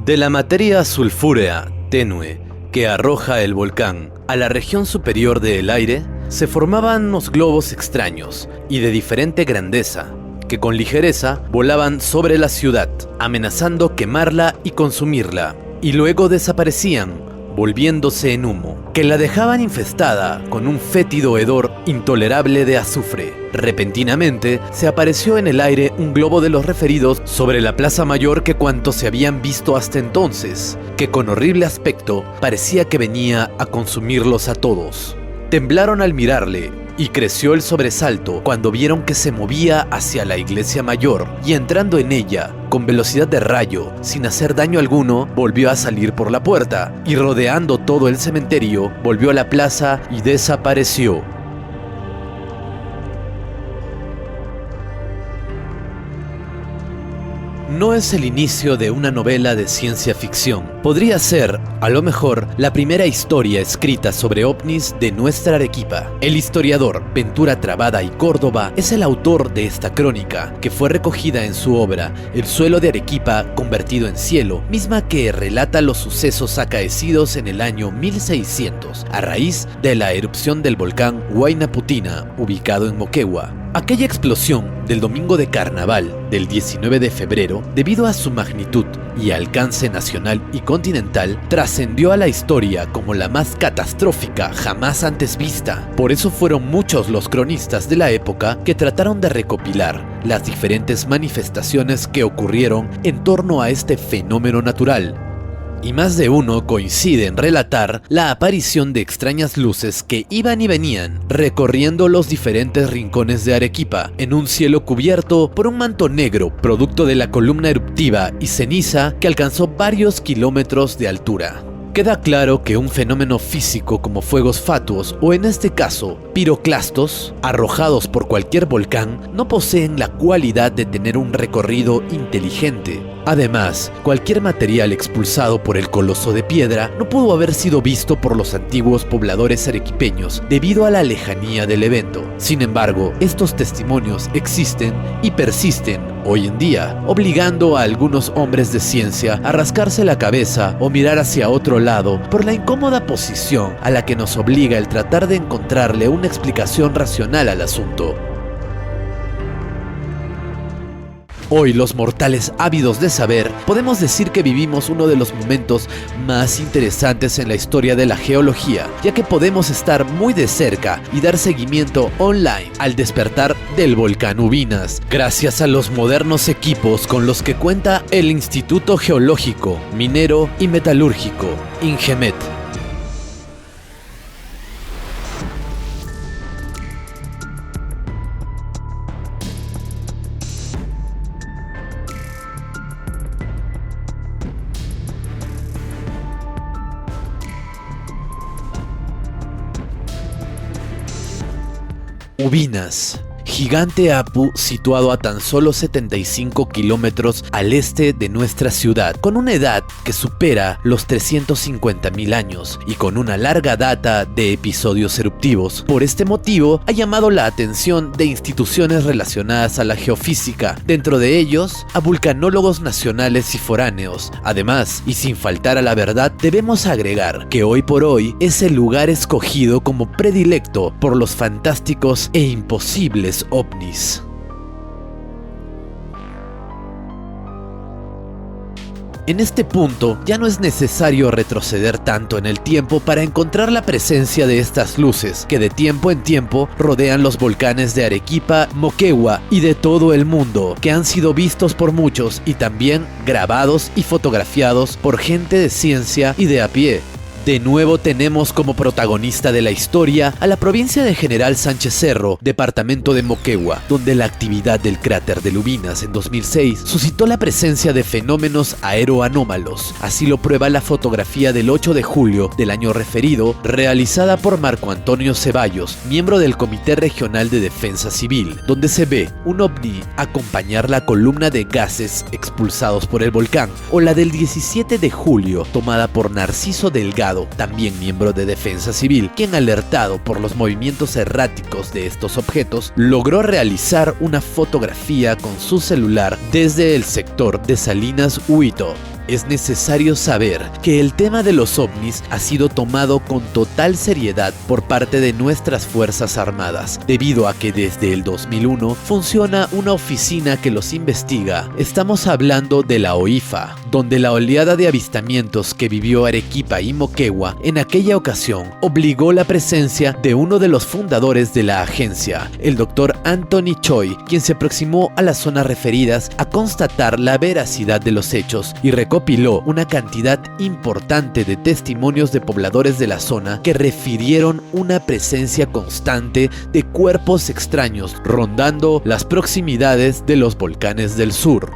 De la materia sulfúrea tenue que arroja el volcán a la región superior del aire, se formaban unos globos extraños y de diferente grandeza, que con ligereza volaban sobre la ciudad, amenazando quemarla y consumirla, y luego desaparecían, volviéndose en humo, que la dejaban infestada con un fétido hedor intolerable de azufre. Repentinamente se apareció en el aire un globo de los referidos sobre la plaza mayor que cuantos se habían visto hasta entonces, que con horrible aspecto parecía que venía a consumirlos a todos. Temblaron al mirarle, y creció el sobresalto cuando vieron que se movía hacia la iglesia mayor, y entrando en ella, con velocidad de rayo, sin hacer daño alguno, volvió a salir por la puerta, y rodeando todo el cementerio, volvió a la plaza y desapareció. No es el inicio de una novela de ciencia ficción. Podría ser, a lo mejor, la primera historia escrita sobre ovnis de nuestra Arequipa. El historiador Ventura Trabada y Córdoba es el autor de esta crónica, que fue recogida en su obra El suelo de Arequipa convertido en cielo, misma que relata los sucesos acaecidos en el año 1600, a raíz de la erupción del volcán Huayna Putina, ubicado en Moquegua. Aquella explosión del domingo de carnaval del 19 de febrero, debido a su magnitud y alcance nacional y continental, trascendió a la historia como la más catastrófica jamás antes vista. Por eso fueron muchos los cronistas de la época que trataron de recopilar las diferentes manifestaciones que ocurrieron en torno a este fenómeno natural. Y más de uno coincide en relatar la aparición de extrañas luces que iban y venían, recorriendo los diferentes rincones de Arequipa, en un cielo cubierto por un manto negro, producto de la columna eruptiva y ceniza que alcanzó varios kilómetros de altura. Queda claro que un fenómeno físico como fuegos fatuos, o en este caso, piroclastos, arrojados por cualquier volcán, no poseen la cualidad de tener un recorrido inteligente. Además, cualquier material expulsado por el coloso de piedra no pudo haber sido visto por los antiguos pobladores arequipeños debido a la lejanía del evento. Sin embargo, estos testimonios existen y persisten hoy en día, obligando a algunos hombres de ciencia a rascarse la cabeza o mirar hacia otro lado por la incómoda posición a la que nos obliga el tratar de encontrarle una explicación racional al asunto. Hoy, los mortales ávidos de saber, podemos decir que vivimos uno de los momentos más interesantes en la historia de la geología, ya que podemos estar muy de cerca y dar seguimiento online al despertar del volcán Ubinas, gracias a los modernos equipos con los que cuenta el Instituto Geológico, Minero y Metalúrgico, INGEMET. Ubinas, gigante Apu situado a tan solo 75 kilómetros al este de nuestra ciudad, con una edad que supera los 350.000 años y con una larga data de episodios eruptivos. Por este motivo, ha llamado la atención de instituciones relacionadas a la geofísica, dentro de ellos a vulcanólogos nacionales y foráneos. Además, y sin faltar a la verdad, debemos agregar que hoy por hoy es el lugar escogido como predilecto por los fantásticos e imposibles ovnis. En este punto ya no es necesario retroceder tanto en el tiempo para encontrar la presencia de estas luces que de tiempo en tiempo rodean los volcanes de Arequipa, Moquegua y de todo el mundo, que han sido vistos por muchos y también grabados y fotografiados por gente de ciencia y de a pie. De nuevo tenemos como protagonista de la historia a la provincia de General Sánchez Cerro, departamento de Moquegua, donde la actividad del cráter de Ubinas en 2006 suscitó la presencia de fenómenos aeroanómalos. Así lo prueba la fotografía del 8 de julio del año referido, realizada por Marco Antonio Ceballos, miembro del Comité Regional de Defensa Civil, donde se ve un ovni acompañar la columna de gases expulsados por el volcán, o la del 17 de julio, tomada por Narciso Delgado, también miembro de Defensa Civil, quien, alertado por los movimientos erráticos de estos objetos, logró realizar una fotografía con su celular desde el sector de Salinas Huito. Es necesario saber que el tema de los ovnis ha sido tomado con total seriedad por parte de nuestras Fuerzas Armadas, debido a que desde el 2001 funciona una oficina que los investiga. Estamos hablando de la OIFA, donde la oleada de avistamientos que vivió Arequipa y Moquegua en aquella ocasión obligó la presencia de uno de los fundadores de la agencia, el Dr. Anthony Choi, quien se aproximó a las zonas referidas a constatar la veracidad de los hechos y recopiló una cantidad importante de testimonios de pobladores de la zona que refirieron una presencia constante de cuerpos extraños rondando las proximidades de los volcanes del sur.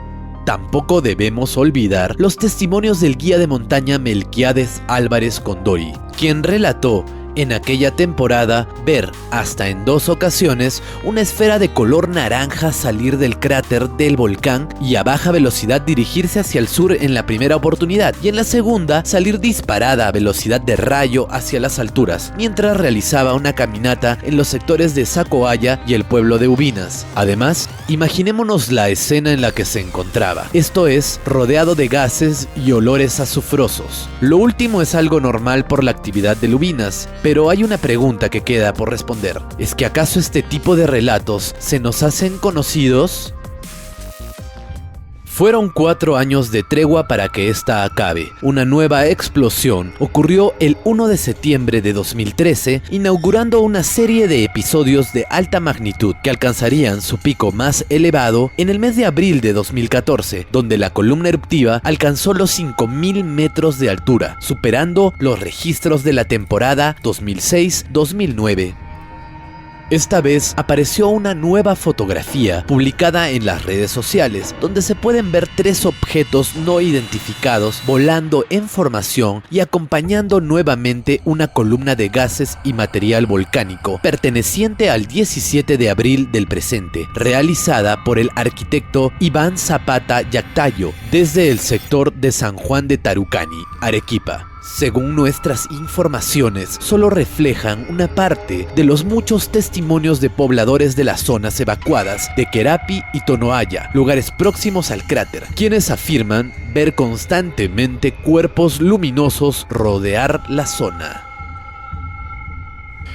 Tampoco debemos olvidar los testimonios del guía de montaña Melquiades Álvarez Condori, quien relató en aquella temporada ver hasta en 2 ocasiones una esfera de color naranja salir del cráter del volcán y a baja velocidad dirigirse hacia el sur en la primera oportunidad y en la segunda salir disparada a velocidad de rayo hacia las alturas mientras realizaba una caminata en los sectores de Zacoalla y el pueblo de Ubinas. Además, imaginémonos la escena en la que se encontraba, esto es, rodeado de gases y olores azufrosos. Lo último es algo normal por la actividad de Ubinas, pero hay una pregunta que queda por responder. ¿Es que acaso este tipo de relatos se nos hacen conocidos? Fueron 4 años de tregua para que esta acabe. Una nueva explosión ocurrió el 1 de septiembre de 2013, inaugurando una serie de episodios de alta magnitud que alcanzarían su pico más elevado en el mes de abril de 2014, donde la columna eruptiva alcanzó los 5.000 metros de altura, superando los registros de la temporada 2006-2009. Esta vez apareció una nueva fotografía publicada en las redes sociales, donde se pueden ver 3 objetos no identificados volando en formación y acompañando nuevamente una columna de gases y material volcánico perteneciente al 17 de abril del presente, realizada por el arquitecto Iván Zapata Yactayo desde el sector de San Juan de Tarucani, Arequipa. Según nuestras informaciones, solo reflejan una parte de los muchos testimonios de pobladores de las zonas evacuadas de Querapi y Tonoaya, lugares próximos al cráter, quienes afirman ver constantemente cuerpos luminosos rodear la zona.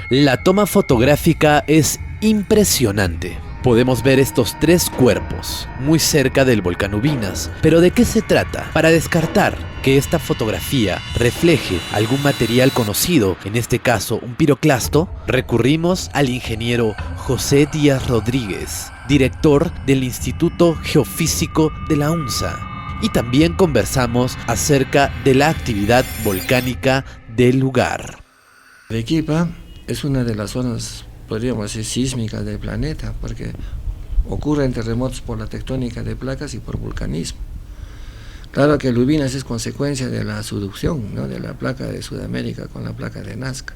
La toma fotográfica es impresionante. Podemos ver estos 3 cuerpos muy cerca del volcán Ubinas. ¿Pero de qué se trata? Para descartar que esta fotografía refleje algún material conocido, en este caso un piroclasto, recurrimos al ingeniero José Díaz Rodríguez, director del Instituto Geofísico de la UNSA. Y también conversamos acerca de la actividad volcánica del lugar. Arequipa es una de las zonas, podríamos decir, sísmicas del planeta, porque ocurren terremotos por la tectónica de placas y por vulcanismo. Claro que el Ubinas es consecuencia de la subducción, ¿no?, de la placa de Sudamérica con la placa de Nazca,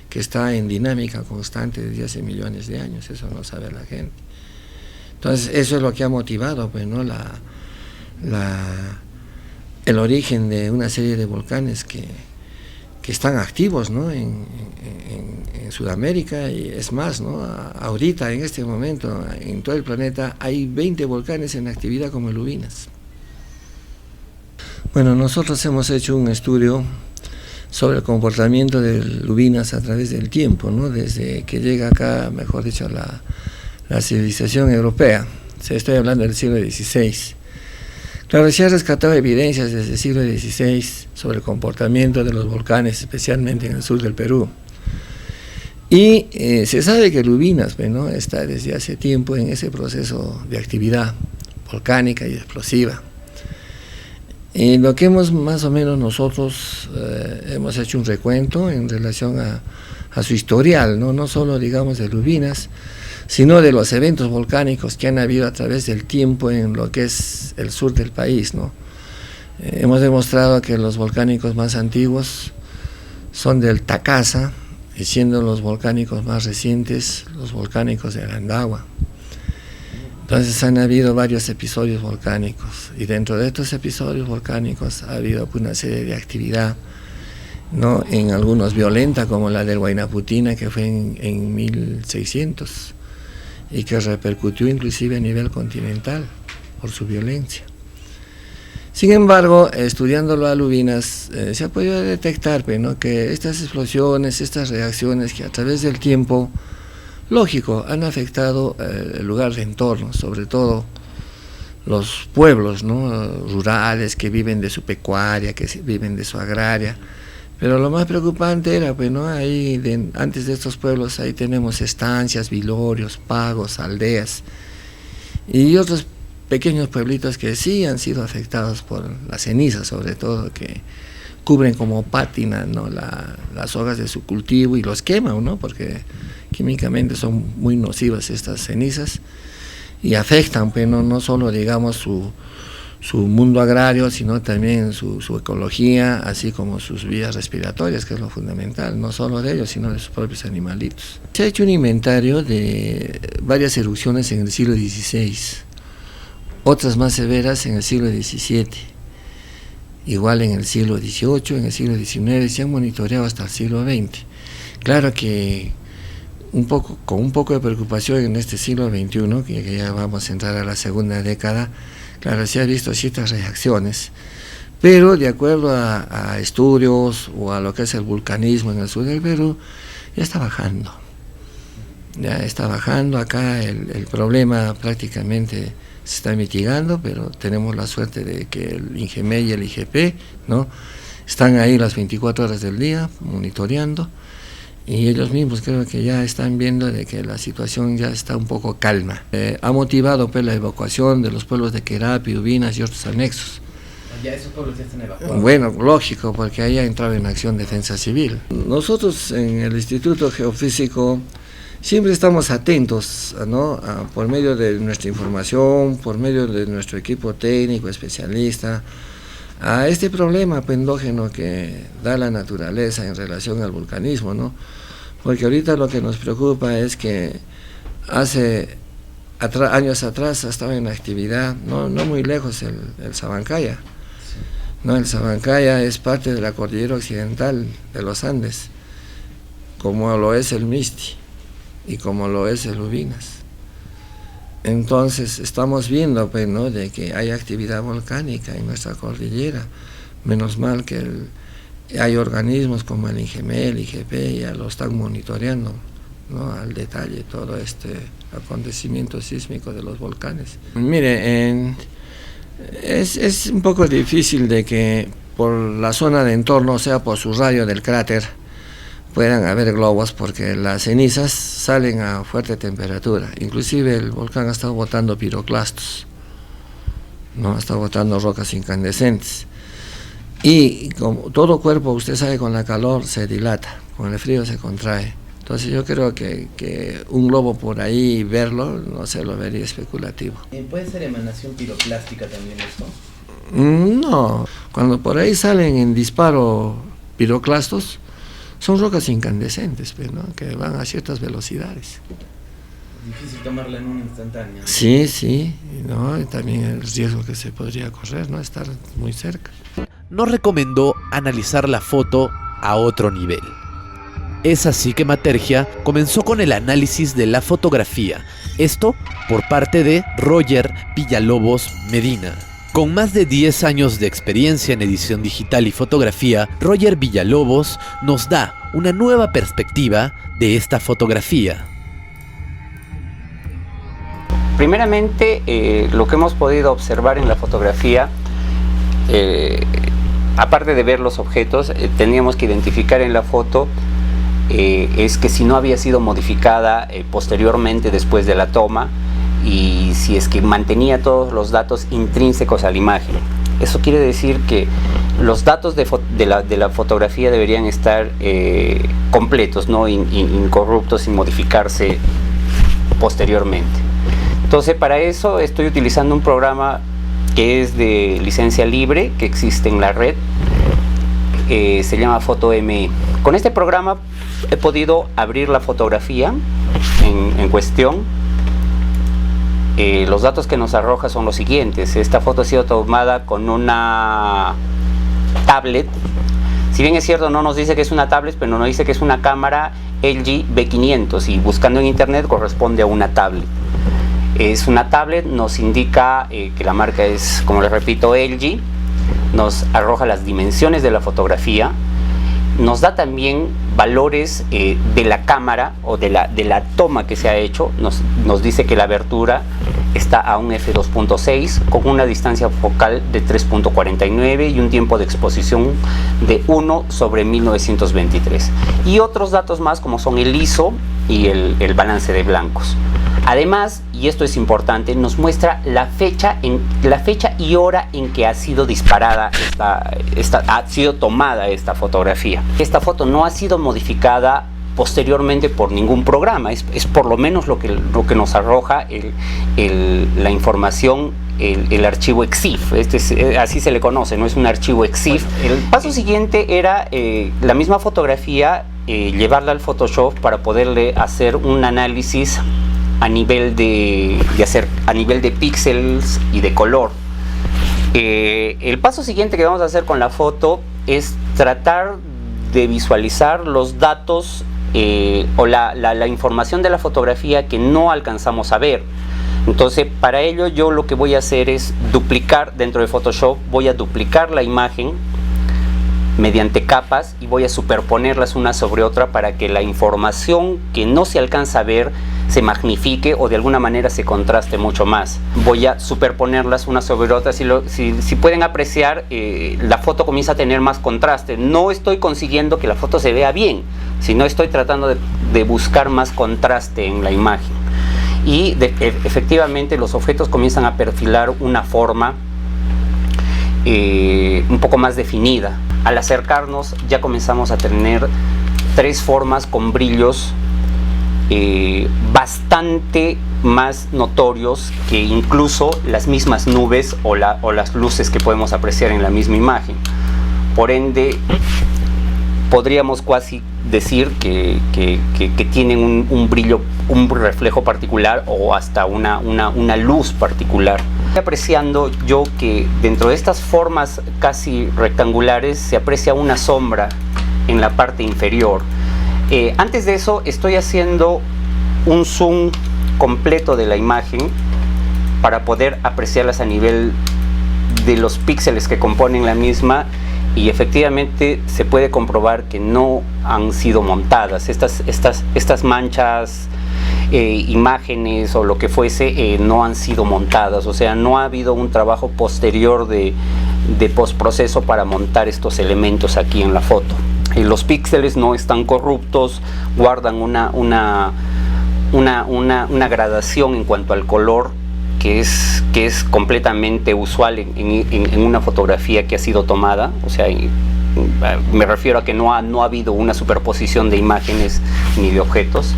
que está en dinámica constante desde hace millones de años, eso no sabe la gente. Entonces eso es lo que ha motivado, pues, ¿no?, el origen de una serie de volcanes que están activos, ¿no?, en Sudamérica, y es más, ¿no?, ahorita en este momento en todo el planeta hay 20 volcanes en actividad como el Ubinas. Bueno, nosotros hemos hecho un estudio sobre el comportamiento del Ubinas a través del tiempo, ¿no?, desde que llega acá, mejor dicho, la civilización europea. Estoy hablando del siglo XVI. Claro, se ha rescatado evidencias desde el siglo XVI sobre el comportamiento de los volcanes, especialmente en el sur del Perú. Y se sabe que el Ubinas, ¿no?, está desde hace tiempo en ese proceso de actividad volcánica y explosiva. Y lo que hemos más o menos nosotros hemos hecho un recuento en relación a su historial, no solo, digamos, del Ubinas, sino de los eventos volcánicos que han habido a través del tiempo en lo que es el sur del país, ¿no? Hemos demostrado que los volcánicos más antiguos son del Tacasa, y siendo los volcánicos más recientes los volcánicos de Arandagua. Entonces han habido varios episodios volcánicos, y dentro de estos episodios volcánicos ha habido una serie de actividad, ¿no?, en algunos violenta, como la del Huayna Putina, que fue en 1600, y que repercutió inclusive a nivel continental por su violencia. Sin embargo, estudiando las alubinas, se ha podido detectar ¿no? que estas explosiones, estas reacciones que a través del tiempo, lógico, han afectado el lugar de entorno, sobre todo los pueblos, ¿no? Rurales que viven de su pecuaria, que viven de su agraria. Pero lo más preocupante era, pues, ¿no? Antes de estos pueblos, ahí tenemos estancias, vilorios, pagos, aldeas y otros pequeños pueblitos que sí han sido afectados por las cenizas, sobre todo, que cubren como pátina, ¿no? las hojas de su cultivo y los queman, ¿no? Porque químicamente son muy nocivas estas cenizas y afectan, pues, no solo, digamos, su mundo agrario, sino también su ecología, así como sus vías respiratorias, que es lo fundamental, no solo de ellos, sino de sus propios animalitos. Se ha hecho un inventario de varias erupciones en el siglo XVI, otras más severas en el siglo XVII, igual en el siglo XVIII, en el siglo XIX, se han monitoreado hasta el siglo XX. Claro que con un poco de preocupación en este siglo XXI, que ya vamos a entrar a la segunda década, claro, se ha visto ciertas reacciones, pero de acuerdo a estudios o a lo que es el vulcanismo en el sur del Perú, ya está bajando. Ya está bajando, acá el problema prácticamente se está mitigando, pero tenemos la suerte de que el INGEME y el IGP, ¿no? Están ahí las 24 horas del día monitoreando, y ellos mismos creo que ya están viendo de que la situación ya está un poco calma. Ha motivado, pues, la evacuación de los pueblos de Querapi, Ubinas y otros anexos. Ya esos pueblos ya están evacuados. Bueno, lógico, porque ahí ha entrado en acción defensa civil. Nosotros en el Instituto Geofísico siempre estamos atentos, ¿no? Por medio de nuestra información, por medio de nuestro equipo técnico, especialista, a este problema endógeno que da la naturaleza en relación al vulcanismo, ¿no? Porque ahorita lo que nos preocupa es que hace años atrás estaba en actividad, no muy lejos, el Sabancaya. ¿No? El Sabancaya es parte de la cordillera occidental de los Andes, como lo es el Misti y como lo es el Ubinas. Entonces estamos viendo, pues, ¿no? de que hay actividad volcánica en nuestra cordillera. Menos mal que hay organismos como el INGEME, el IGP, ya lo están monitoreando, ¿no? Al detalle todo este acontecimiento sísmico de los volcanes. Mire, es un poco difícil de que por la zona de entorno, o sea, por su radio del cráter, puedan haber globos, porque las cenizas salen a fuerte temperatura. Inclusive el volcán ha estado botando piroclastos, ¿no? Ha estado botando rocas incandescentes. Y como todo cuerpo, usted sabe, con la calor se dilata, con el frío se contrae. Entonces yo creo que un globo por ahí, verlo, no sé, lo vería especulativo. ¿Puede ser emanación piroclástica también esto? No, cuando por ahí salen en disparo piroclastos, son rocas incandescentes, pues, ¿no? Que van a ciertas velocidades. Difícil tomarla en un instantáneo. Sí, ¿no? Y también el riesgo que se podría correr, ¿no? Estar muy cerca. Nos recomendó analizar la foto a otro nivel. Es así que Matergia comenzó con el análisis de la fotografía, esto por parte de Roger Villalobos Medina. Con más de 10 años de experiencia en edición digital y fotografía, Roger Villalobos nos da una nueva perspectiva de esta fotografía. Primeramente, lo que hemos podido observar en la fotografía, aparte de ver los objetos, teníamos que identificar en la foto es que si no había sido modificada posteriormente después de la toma, y si es que mantenía todos los datos intrínsecos a la imagen. Eso quiere decir que los datos de la fotografía deberían estar completos, ¿no? Incorruptos, sin modificarse posteriormente. Entonces, para eso estoy utilizando un programa que es de licencia libre, que existe en la red, se llama PhotoME. Con este programa he podido abrir la fotografía en cuestión. Los datos que nos arroja son los siguientes. Esta foto ha sido tomada con una tablet. Si bien es cierto, no nos dice que es una tablet, pero nos dice que es una cámara LG B500, y buscando en internet corresponde a una tablet. Es una tablet, nos indica que la marca es, como les repito, LG, nos arroja las dimensiones de la fotografía, nos da también valores de la cámara o de la toma que se ha hecho. Nos dice que la abertura está a un f2.6 con una distancia focal de 3.49 y un tiempo de exposición de 1/1923. Y otros datos más como son el ISO y el balance de blancos. Además, y esto es importante, nos muestra la fecha y hora en que ha sido disparada ha sido tomada esta fotografía. Esta foto no ha sido modificada posteriormente por ningún programa, es por lo menos lo que nos arroja la información, el archivo EXIF. Así se le conoce, no es un archivo EXIF. El paso siguiente era la misma fotografía, llevarla al Photoshop para poderle hacer un análisis a nivel de píxeles y de color. El paso siguiente que vamos a hacer con la foto es tratar de visualizar los datos o la información de la fotografía que no alcanzamos a ver. Entonces, para ello yo lo que voy a hacer es duplicar dentro de Photoshop, voy a duplicar la imagen mediante capas y voy a superponerlas una sobre otra para que la información que no se alcanza a ver se magnifique o de alguna manera se contraste mucho más. Voy a superponerlas una sobre otra. Si pueden apreciar, la foto comienza a tener más contraste. No estoy consiguiendo que la foto se vea bien, sino estoy tratando de buscar más contraste en la imagen. Y efectivamente los objetos comienzan a perfilar una forma un poco más definida. Al acercarnos ya comenzamos a tener tres formas con brillos bastante más notorios que incluso las mismas nubes o las luces que podemos apreciar en la misma imagen. Por ende, podríamos casi decir que tienen un brillo, un reflejo particular o hasta una luz particular. Estoy apreciando yo que dentro de estas formas casi rectangulares se aprecia una sombra en la parte inferior. Antes de eso estoy haciendo un zoom completo de la imagen para poder apreciarlas a nivel de los píxeles que componen la misma, y efectivamente se puede comprobar que no han sido montadas. Estas manchas, imágenes o lo que fuese, no han sido montadas, o sea, no ha habido un trabajo posterior de postproceso para montar estos elementos aquí en la foto. Los píxeles no están corruptos, guardan una gradación en cuanto al color que es completamente usual en una fotografía que ha sido tomada. O sea, me refiero a que no ha habido una superposición de imágenes ni de objetos.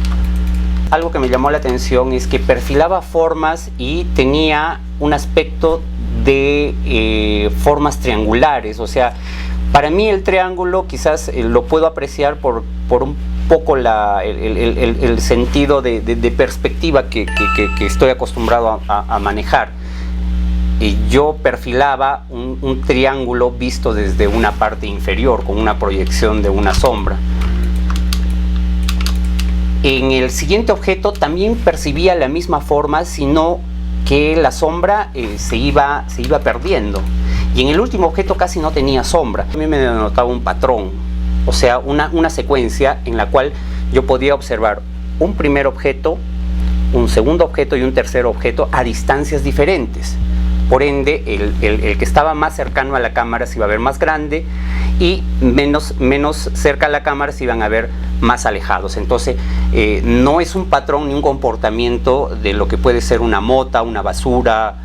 Algo que me llamó la atención es que perfilaba formas y tenía un aspecto de formas triangulares. O sea, para mí el triángulo quizás lo puedo apreciar por un poco el sentido de perspectiva que estoy acostumbrado a manejar. Y yo perfilaba un triángulo visto desde una parte inferior con una proyección de una sombra. En el siguiente objeto también percibía la misma forma, sino que la sombra se iba perdiendo. Y en el último objeto casi no tenía sombra. A mí me denotaba un patrón, o sea, una secuencia en la cual yo podía observar un primer objeto, un segundo objeto y un tercer objeto a distancias diferentes. Por ende, el que estaba más cercano a la cámara se iba a ver más grande y menos cerca a la cámara se iban a ver más alejados. Entonces, no es un patrón ni un comportamiento de lo que puede ser una mota, una basura.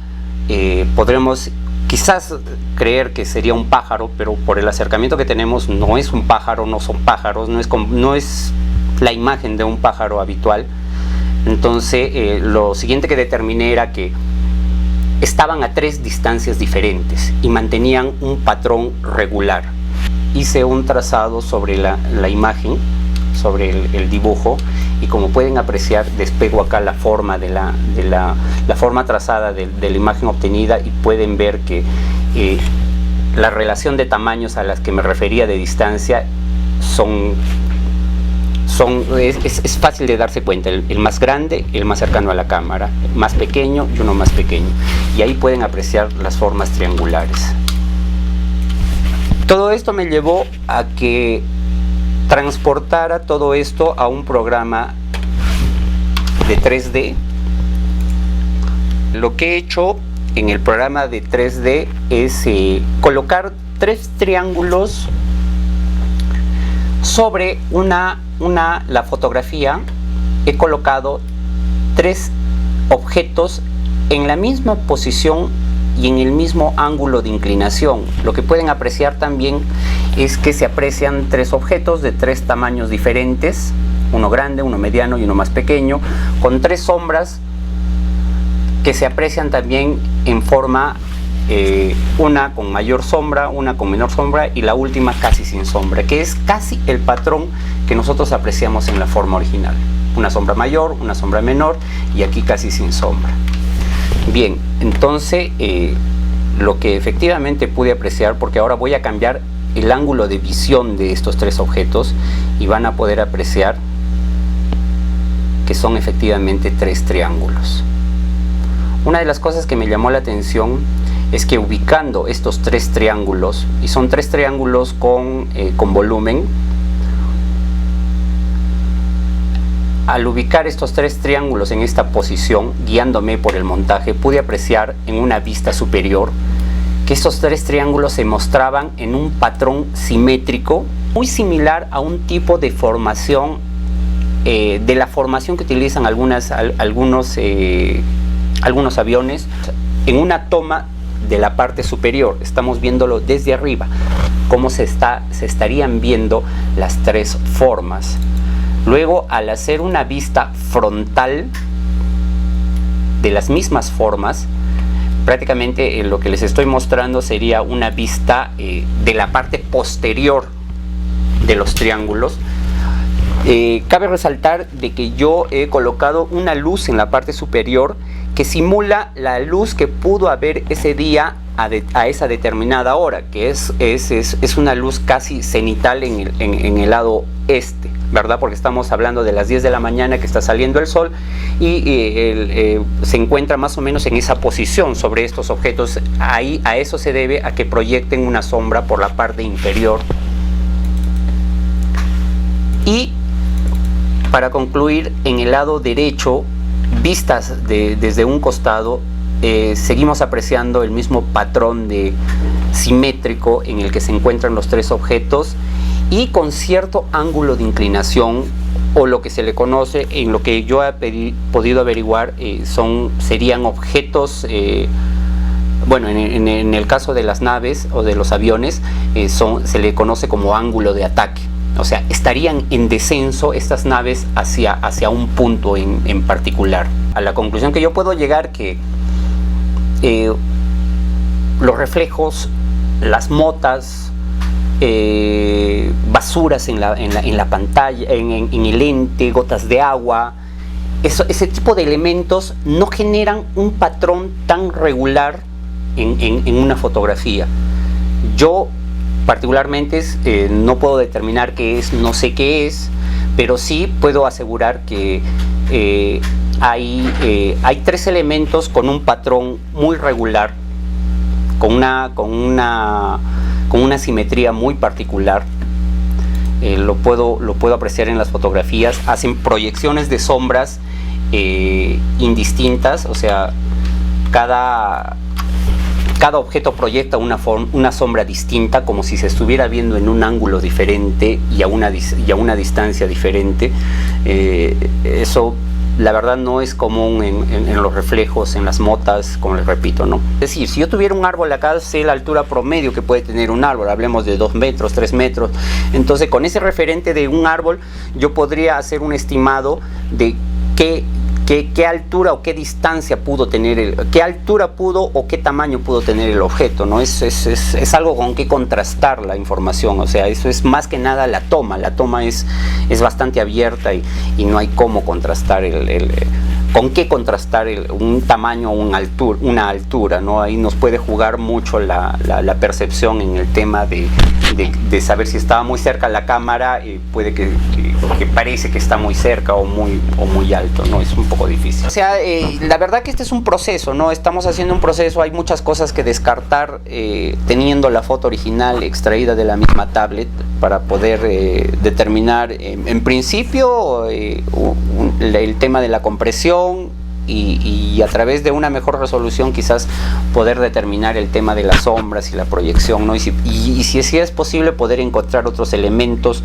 Podremos quizás creer que sería un pájaro, pero por el acercamiento que tenemos no es un pájaro, no son pájaros, no es la imagen de un pájaro habitual. Entonces, lo siguiente que determiné era que estaban a tres distancias diferentes y mantenían un patrón regular. Hice un trazado sobre la imagen, sobre el dibujo, y como pueden apreciar, despego acá la forma la forma trazada de la imagen obtenida, y pueden ver que la relación de tamaños a las que me refería de distancia es fácil de darse cuenta. El más grande, el más cercano a la cámara, el más pequeño y uno más pequeño, y ahí pueden apreciar las formas triangulares. Todo esto me llevó a que transportara todo esto a un programa de 3D. Lo que he hecho en el programa de 3D es colocar 3 triángulos sobre la fotografía. He colocado 3 objetos en la misma posición y en el mismo ángulo de inclinación. Lo que pueden apreciar también es que se aprecian 3 objetos de 3 tamaños diferentes, uno grande, uno mediano y uno más pequeño, con 3 sombras que se aprecian también en forma, una con mayor sombra, una con menor sombra y la última casi sin sombra, que es casi el patrón que nosotros apreciamos en la forma original. Una sombra mayor, una sombra menor y aquí casi sin sombra. Bien, entonces lo que efectivamente pude apreciar, porque ahora voy a cambiar el ángulo de visión de estos 3 objetos y van a poder apreciar que son efectivamente 3 triángulos. Una de las cosas que me llamó la atención es que ubicando estos 3 triángulos, y son 3 triángulos con volumen, al ubicar estos 3 triángulos en esta posición, guiándome por el montaje, pude apreciar en una vista superior que estos 3 triángulos se mostraban en un patrón simétrico muy similar a un tipo de formación, de la formación que utilizan algunos aviones en una toma de la parte superior. Estamos viéndolo desde arriba, cómo se estarían viendo las 3 formas. Luego, al hacer una vista frontal de las mismas formas, prácticamente lo que les estoy mostrando sería una vista de la parte posterior de los triángulos. Cabe resaltar de que yo he colocado una luz en la parte superior que simula la luz que pudo haber ese día a esa determinada hora, que es una luz casi cenital en el lado este, ¿verdad? Porque estamos hablando de las 10 de la mañana que está saliendo el sol y se encuentra más o menos en esa posición sobre estos objetos. Ahí, a eso se debe a que proyecten una sombra por la parte inferior. Y para concluir, en el lado derecho, vistas desde un costado, seguimos apreciando el mismo patrón simétrico en el que se encuentran los 3 objetos y con cierto ángulo de inclinación, o lo que se le conoce, en lo que yo he podido averiguar, serían objetos, bueno, en el caso de las naves o de los aviones, se le conoce como ángulo de ataque. O sea, estarían en descenso estas naves hacia un punto en particular. A la conclusión que yo puedo llegar, que los reflejos, las motas, basuras en la pantalla, en el lente, gotas de agua, ese tipo de elementos no generan un patrón tan regular en una fotografía. Yo particularmente no puedo determinar qué es, no sé qué es, pero sí puedo asegurar que hay 3 elementos con un patrón muy regular, con una simetría muy particular. Lo puedo apreciar en las fotografías. Hacen proyecciones de sombras indistintas, o sea, cada objeto proyecta una sombra distinta, como si se estuviera viendo en un ángulo diferente y a una distancia diferente. Eso, la verdad, no es común en los reflejos, en las motas, como les repito, ¿no? Es decir, si yo tuviera un árbol acá, sé la altura promedio que puede tener un árbol, hablemos de 2 metros, 3 metros. Entonces, con ese referente de un árbol, yo podría hacer un estimado de qué altura o qué distancia pudo tener, qué altura pudo o qué tamaño pudo tener el objeto, ¿no? Es algo con que contrastar la información. O sea, eso es más que nada la toma es bastante abierta y no hay cómo contrastar con qué contrastar un tamaño o una altura, ¿no? Ahí nos puede jugar mucho la percepción en el tema de saber si estaba muy cerca la cámara, puede que parece que está muy cerca o muy alto, ¿no? Es un poco difícil. O sea, la verdad que este es un proceso, ¿no? Estamos haciendo un proceso, hay muchas cosas que descartar teniendo la foto original extraída de la misma tablet para poder determinar en principio el tema de la compresión y a través de una mejor resolución quizás poder determinar el tema de las sombras y la proyección, ¿no? Y si es posible poder encontrar otros elementos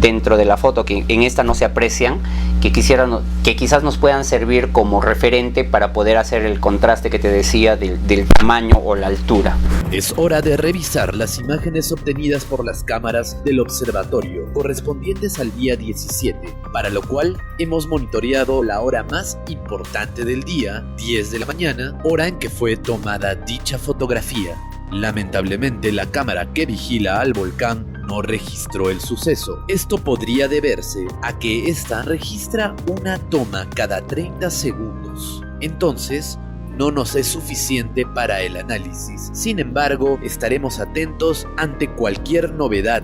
dentro de la foto que en esta no se aprecian, que quizás nos puedan servir como referente para poder hacer el contraste que te decía del tamaño o la altura. Es hora de revisar las imágenes obtenidas por las cámaras del observatorio correspondientes al día 17, para lo cual hemos monitoreado la hora más importante del día, 10 de la mañana, hora en que fue tomada dicha fotografía. Lamentablemente, la cámara que vigila al volcán no registró el suceso. Esto podría deberse a que esta registra una toma cada 30 segundos. Entonces, no nos es suficiente para el análisis. Sin embargo, estaremos atentos ante cualquier novedad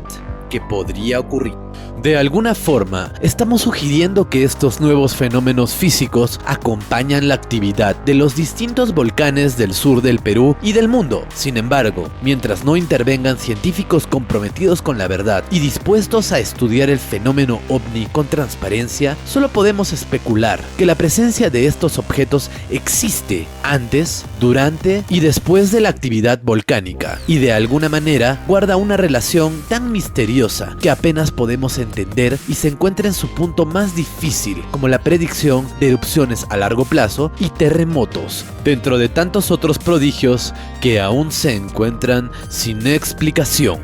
que podría ocurrir. De alguna forma, estamos sugiriendo que estos nuevos fenómenos físicos acompañan la actividad de los distintos volcanes del sur del Perú y del mundo. Sin embargo, mientras no intervengan científicos comprometidos con la verdad y dispuestos a estudiar el fenómeno ovni con transparencia, solo podemos especular que la presencia de estos objetos existe antes, durante y después de la actividad volcánica, y de alguna manera guarda una relación tan misteriosa que apenas podemos entender y se encuentra en su punto más difícil, como la predicción de erupciones a largo plazo y terremotos, dentro de tantos otros prodigios que aún se encuentran sin explicación.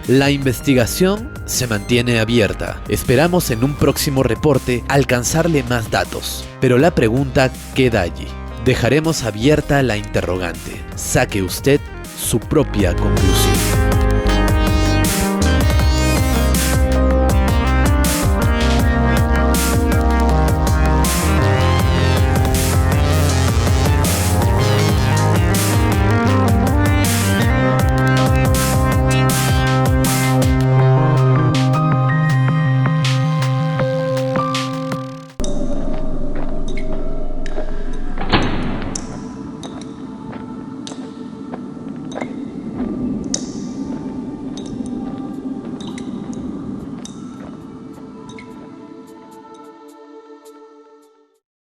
La investigación se mantiene abierta. Esperamos en un próximo reporte alcanzarle más datos, pero la pregunta queda allí. Dejaremos abierta la interrogante. Saque usted su propia conclusión.